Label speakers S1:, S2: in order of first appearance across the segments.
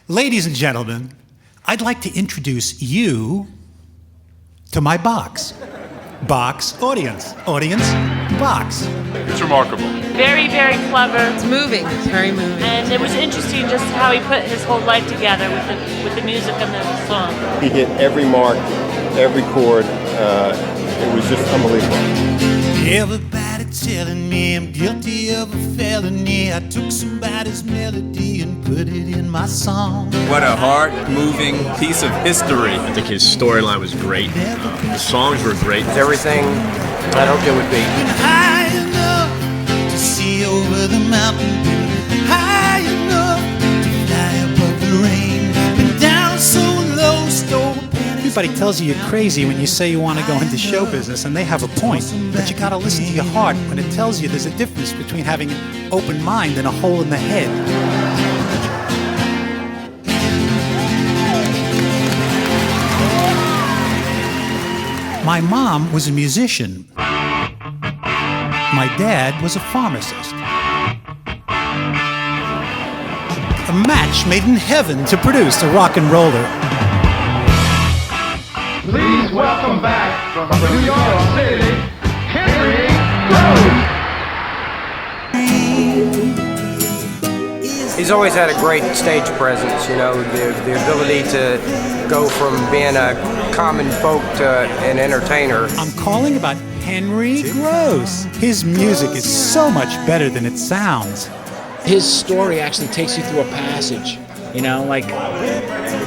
S1: Ladies and gentlemen, I'd like to introduce you to my box. Box audience. Audience box.
S2: It's remarkable.
S3: Very, very clever.
S4: It's moving. It's very moving.
S3: And it was interesting just how he put his whole life together with the music and the song.
S5: He hit every mark, every chord. It was just unbelievable.
S1: Everybody telling me I'm guilty of a felony. I took somebody's melody and put it in my song.
S6: What a heart-moving piece of history.
S7: I think his storyline was great. The songs were great.
S8: It's everything I hoped it would be.
S1: High enough to see over the mountain, high enough to fly above the rain. Been down so low, stole. Everybody tells you you're crazy when you say you want to go into show business, and they have a point. But you got to listen to your heart when it tells you there's a difference between having an open mind and a hole in the head. My mom was a musician. My dad was a pharmacist. A match made in heaven to produce a rock and roller.
S9: Please welcome back from New York City, Henry Rose.
S8: He's always had a great stage presence, you know, the ability to go from being a common folk to an entertainer.
S1: I'm calling about Henry Gross. His music is so much better than it sounds.
S10: His story actually takes you through a passage, you know, like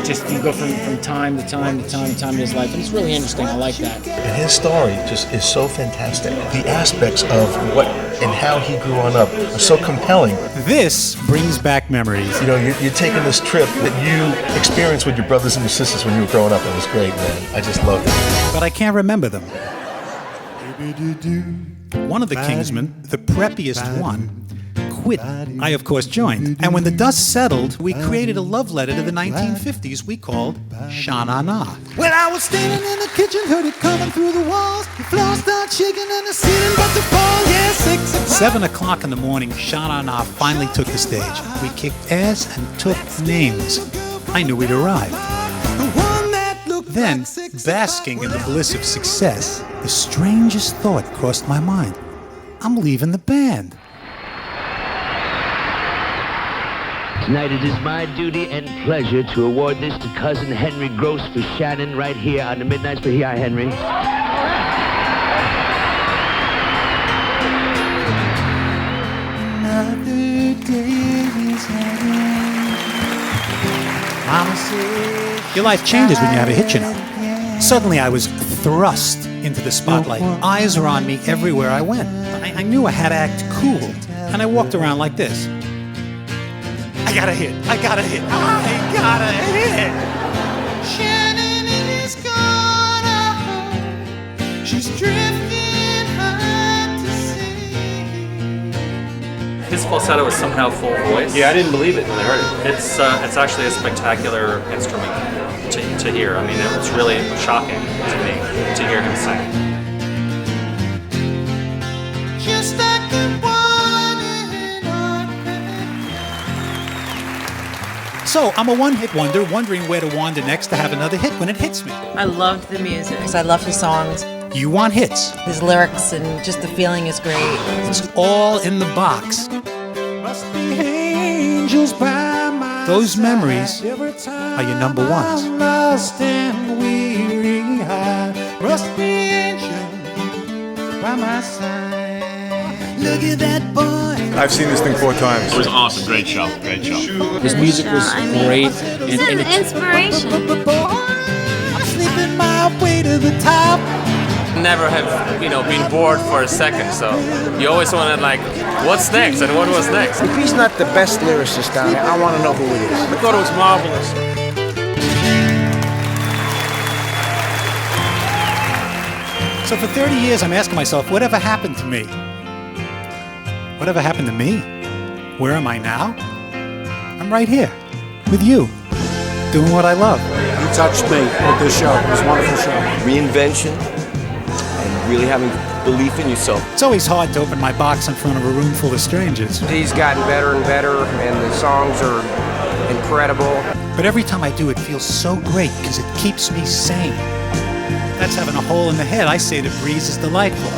S10: just you go from time to time to time to time in his life, and it's really interesting. I like that.
S11: And his story just is so fantastic. The aspects of what and how he grew on up are so compelling.
S1: This brings back memories.
S11: You know, you're taking this trip that you experienced with your brothers and your sisters when you were growing up. It was great, man. I just loved it.
S1: But I can't remember them. One of the Kingsmen, the preppiest one, quit. I, of course, joined. And when the dust settled, we created a love letter to the 1950s we called Sha-Na-Na. Well, I was standing in the kitchen, heard it coming through the walls. The floor started shaking and the ceiling about to fall. Yeah, 6 o'clock. 7 o'clock in the morning, Sha-Na-Na finally took the stage. We kicked ass and took names. I knew we'd arrived. Then, basking in the bliss of success, the strangest thought crossed my mind. I'm leaving the band.
S12: Tonight it is my duty and pleasure to award this to cousin Henry Gross for Shannon right here on the Midnight Special. Here, Henry.
S1: Another day is ending. Your life changes when you have a hit, you know. Suddenly I was thrust into the spotlight. Eyes were on me everywhere I went. I knew I had to act cool, and I walked around like this. I got a hit. I got a hit. I got a hit. Shannon is gone. She's drifting hard to sea.
S13: His falsetto is somehow full voice.
S7: Yeah, I didn't believe it when I heard it.
S13: It's actually a spectacular instrument to hear. I mean, it was really shocking to me to hear him sing.
S1: Just like the one in our So I'm a one-hit wonder, wondering where to wander next to have another hit when it hits me.
S4: I loved the music because I love his songs.
S1: You want hits.
S4: His lyrics and just the feeling is great.
S1: It's all in the box. Must be angels by my Those memories are your number ones. Lost and weary high. Must be angels by my side. Look at that boy.
S6: I've seen this thing 4 times.
S7: It was awesome. Great show. Great show.
S10: His music was great.
S3: He's an inspiration.
S1: I'm sleeping my way to the top.
S14: Never have, been bored for a second, so you always want to what's next and what was next?
S8: If he's not the best lyricist down there, I want to know who it is.
S14: I thought it was marvelous.
S1: So for 30 years, I'm asking myself, whatever happened to me? Whatever happened to me? Where am I now? I'm right here with you, doing what I love.
S8: You touched me with this show. It was a wonderful show.
S5: Reinvention and really having belief in yourself.
S1: It's always hard to open my box in front of a room full of strangers.
S8: He's gotten better and better, and the songs are incredible. incredible.
S1: But every time I do, it feels so great because it keeps me sane. That's having a hole in the head. I say the breeze is delightful.